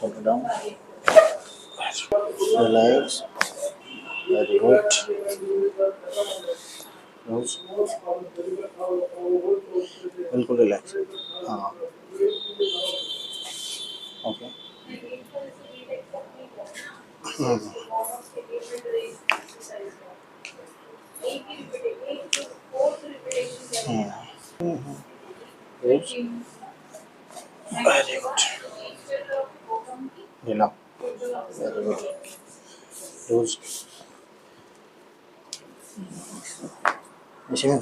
Settle down. Relax. Very good. Close. बिल्कुल relax. हाँ. Okay. Close. Very good. Relax. Very good. Close. इसी में.